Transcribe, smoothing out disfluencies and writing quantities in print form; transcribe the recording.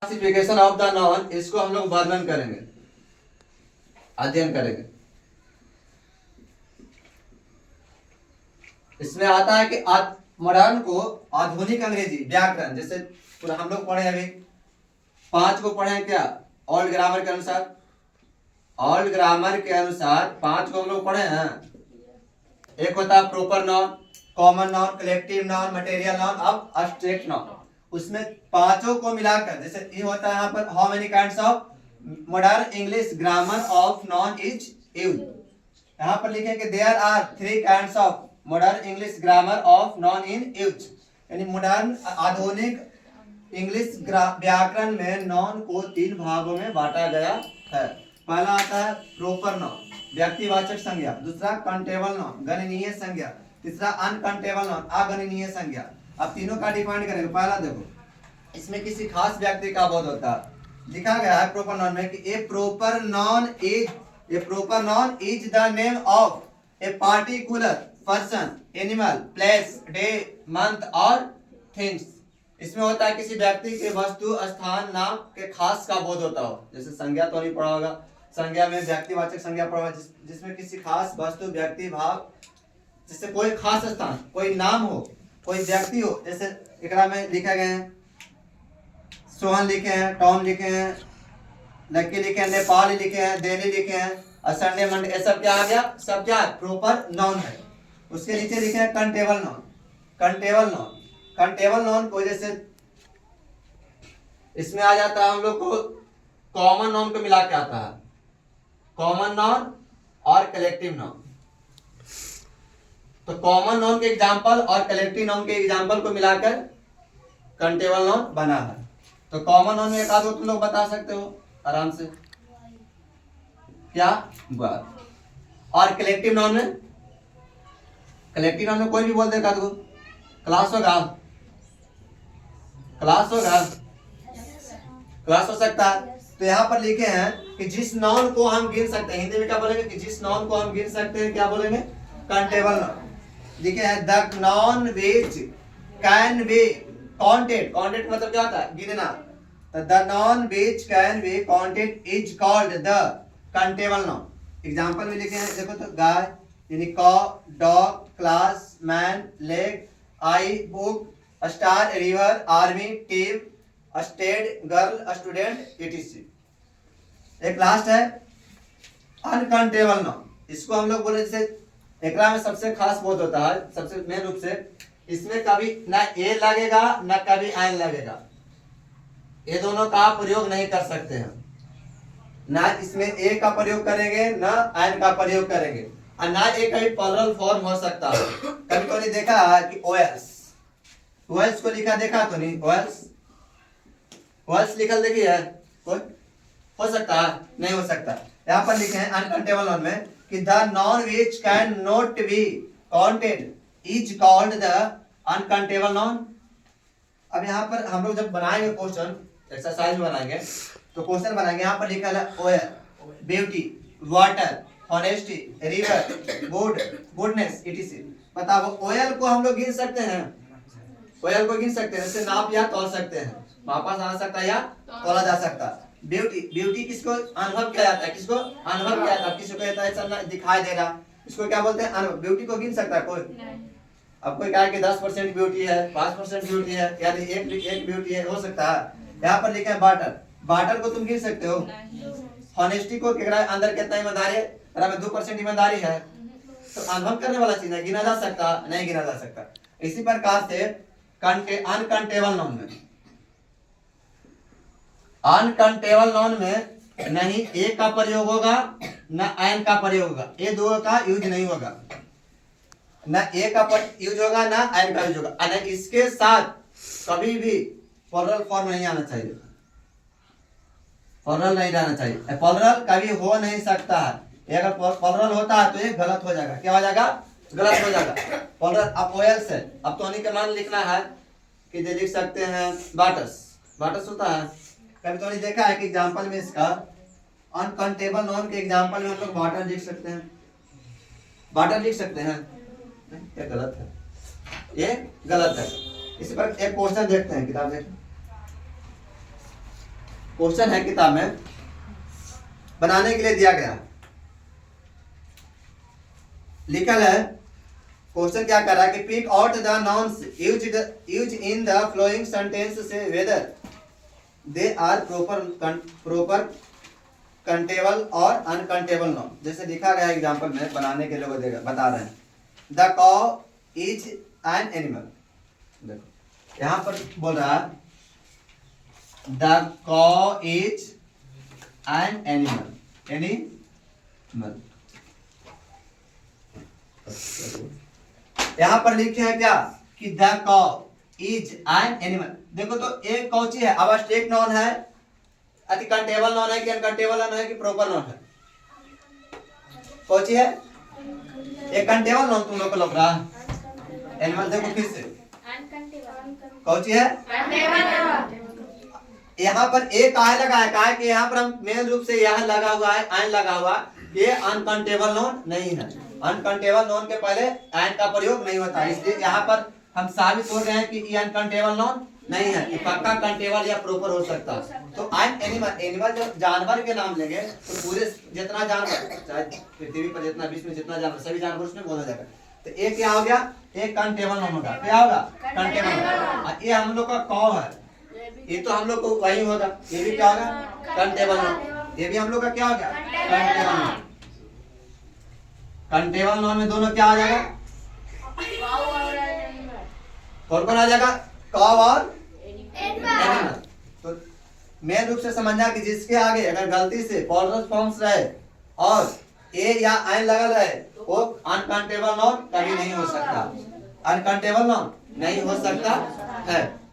Classification of the non, इसको हम लोग वर्णन करेंगे, अध्ययन करेंगे। इसमें आता है कि मॉडर्न को आधुनिक अंग्रेजी व्याकरण, जैसे पूरा हम लोग पढ़े अभी 5 को पढ़े क्या ओल्ड ग्रामर के अनुसार, ओल्ड ग्रामर के अनुसार 5 को हम लोग पढ़े हैं। एक होता है proper noun, common noun, collective noun, material non, अब एब्स्ट्रैक्ट नॉन। उसमें पांचों को मिलाकर जैसे ये होता है यहाँ पर how many kinds of modern English grammar of noun is used. यहाँ पर लिखे कि there are 3 kinds of modern English grammar of noun in use, यानी मॉडर्न आधुनिक इंग्लिश व्याकरण में नॉन को 3 भागों में बांटा गया है। पहला आता है प्रॉपर नॉन, व्यक्तिवाचक संज्ञा। दूसरा कंटेबल नॉन, गणनीय संज्ञा। तीसरा अनकंटेबल नॉन, अगणनीय संज्ञा। अब तीनों का डिफाइन करेंगे। पहला देखो, इसमें किसी खास व्यक्ति का बोध होता है। लिखा गया है प्रॉपर नॉन में कि a proper noun is the name of a particular person, animal, place, day, month और थिंग्स। इसमें होता है किसी व्यक्ति के वस्तु, स्थान, नाम के खास का बोध होता हो। जैसे संज्ञा तो नहीं पढ़ा होगा, संज्ञा में व्यक्तिवाचक संज्ञा पढ़ा, जिसमें किसी खास वस्तु, व्यक्ति, भाव, जैसे कोई खास स्थान, कोई नाम हो, कोई व्यक्ति हो। जैसे एकरा में लिखा गया है सोहन लिखे हैं, टॉम लिखे हैं, लक्की लिखे हैं, नेपाल लिखे हैं, दिल्ली लिखे हैं, और संडे मंडे, ये सब क्या आ गया, सब क्या है प्रॉपर नॉन है। उसके नीचे लिखे हैं कंटेबल नॉन। कंटेबल नॉन को जैसे इसमें आ जाता है हम लोग को कॉमन नॉन को मिला के आता है, कॉमन नॉन और कलेक्टिव नॉन। तो कॉमन नॉन के एग्जांपल और कलेक्टिव नॉन के एग्जांपल को मिलाकर कंटेबल नॉन बना है। तो कॉमन नॉन में एक आध तुम लोग बता सकते हो आराम से, क्या बात। और कलेक्टिव नॉन में कोई भी बोल देगा तो क्लास हो सकता है। तो यहाँ पर लिखे हैं कि जिस नॉन को हम गिन सकते हैं, हिंदी में क्या बोलेंगे कि जिस नॉन को हम गिन सकते हैं, क्या बोलेंगे, कंटेबल नॉन। लिखे हैं the noun which can be counted, counted मतलब क्या होता है, गिनना। तो the noun which can be counted is called the countable noun. Example में लिखे हैं, देखो तो गाय यानी cow, dog, class, man, leg, eye, book, star, river, army, team, stead, girl, student, etc। एक लास्ट है अनकंटेबल नॉन। इसको हम लोग बोले जैसे एकरा में सबसे खास बोध होता है, सबसे मेन रूप से इसमें कभी ना ए लगेगा ना कभी एन लगेगा। ये दोनों का प्रयोग नहीं कर सकते हैं, ना इसमें ए का प्रयोग करेंगे ना एन का प्रयोग करेंगे, और ना ए कभी प्लुरल फॉर्म हो सकता है। कभी तो नहीं देखा है कि ओएल्स को लिखा देखा तो नहीं, ओएल्स लिखल देखी है कोई, हो सकता है नहीं हो सकता। यहाँ पर लिखे हैं अनकंटेबल नॉन में कि the noun which can not be counted is called the uncountable noun. अब यहाँ पर हम लोग जब बनाएंगे क्वेश्चन, एक्सरसाइज बनाएंगे तो क्वेश्चन बनाएंगे, यहाँ पर लिखा है oil, beauty, water, honesty, river, goodness, etc। बताओ ऑयल को हम लोग गिन सकते हैं, ऑयल को गिन सकते हैं, जैसे नाप या तौल सकते हैं, मापा जा सकता है या तोला जा सकता है। ब्यूटी किसको अनुभव किया जाता है, किसको अनुभव किया जाता है, किसको कहता है ऐसा दिखाई दे रहा, इसको क्या बोलते हैं अनुभव। ब्यूटी को गिन सकता है कोई? अब कोई कहे कि 10% ब्यूटी है, 5% ब्यूटी है, या एक ब्यूटी है, हो सकता है। यहाँ पर लिखा है वाटर को तुम गिन सकते हो। ऑनेस्टी को अंदर कितना ईमानदारी है, में 2% ईमानदारी है, तो अनुभव करने वाला चीज है, गिना जा सकता नहीं गिना जा सकता। इसी प्रकार से अनकंटेबल नॉन में नहीं ए का प्रयोग होगा न एन का प्रयोग होगा, ये दो का यूज नहीं होगा, न ए का यूज होगा न एन का यूज होगा, और इसके साथ कभी भी प्लुरल फॉर्म नहीं आना चाहिए, प्लुरल नहीं रहना चाहिए, प्लुरल कभी हो नहीं सकता है। अगर प्लुरल होता है तो ये गलत हो जाएगा, क्या हो जाएगा, गलत हो जाएगा प्लुरल। अब ओएल्स है, अब तो के मान लिखना है कि जो लिख सकते हैं वाटर्स होता है। कभी तो नहीं देखा है कि एग्जांपल में इसका अनकंटेबल नॉन के एग्जांपल में हम लोग वाटर लिख सकते हैं, ये गलत है, ये गलत है। इस पर एक क्वेश्चन देखते हैं, किताब देखें। क्वेश्चन है किताब में बनाने के लिए दिया गया, लिखा है क्वेश्चन क्या कर रहा है कि pick out the nouns used in the following sentence से whether they are proper countable और अनकंटेबल नाउन। जैसे लिखा गया एग्जांपल में बनाने के लोग बता रहे हैं, द कॉ इज एन एनिमल। देखो यहां पर बोल रहा है द कॉ इज एन एनिमल। यहां पर लिखे हैं क्या कि द कॉ इज एन एनिमल। देखो तो एक कौची है, अब स्टेट नॉन है, अति कंटेबल नॉन है कि अनकंटेबल नॉन है कि प्रॉपर नॉन है? कौची है? एक कंटेबल नॉन तुम लोग को लग रहा है। एनिमल देखो फिर से कौची है? यहाँ पर एक काहे लगा है, काहे कि यहाँ पर हम मेन रूप से यह लगा हुआ है, एन लगा हुआ, ये अनकंटेबल नॉन नहीं है। अनकंटेबल नॉन के पहले एन का प्रयोग नहीं होता, इसलिए यहाँ पर हम साबित हो रहे हैं कि ये अनकंटेबल नॉन नहीं है, ये पक्का कंटेबल या प्रॉपर हो सकता है। तो एन एनिमल, एनिमल जब जानवर के नाम लेंगे तो पूरे जितना जानवर, चाहे पृथ्वी पर जितना विश्व में जितना जानवर, सभी जानवर उसमें बोला जाएगा। तो एक क्या हो गया? एक कंटेबल नॉन होगा। क्या होगा? कंटेबल। ये हम लोग का कौ है, ये तो हम लोग को वही होगा। ये भी क्या होगा? Countable non. ये भी हम लोग का क्या हो गया? Countable non. कंटेबल नॉन में दोनों क्या आ जाएगा? कौन कौन आ जाएगा? कौ और एनिमल। तो मेन रूप से समझना कि जिसके आगे अगर गलती से पॉलरस फॉर्म्स रहे और ए या एन लगल रहे वो अनकंटेबल नॉन कभी नहीं हो सकता, अनकंटेबल नॉन नहीं हो सकता है।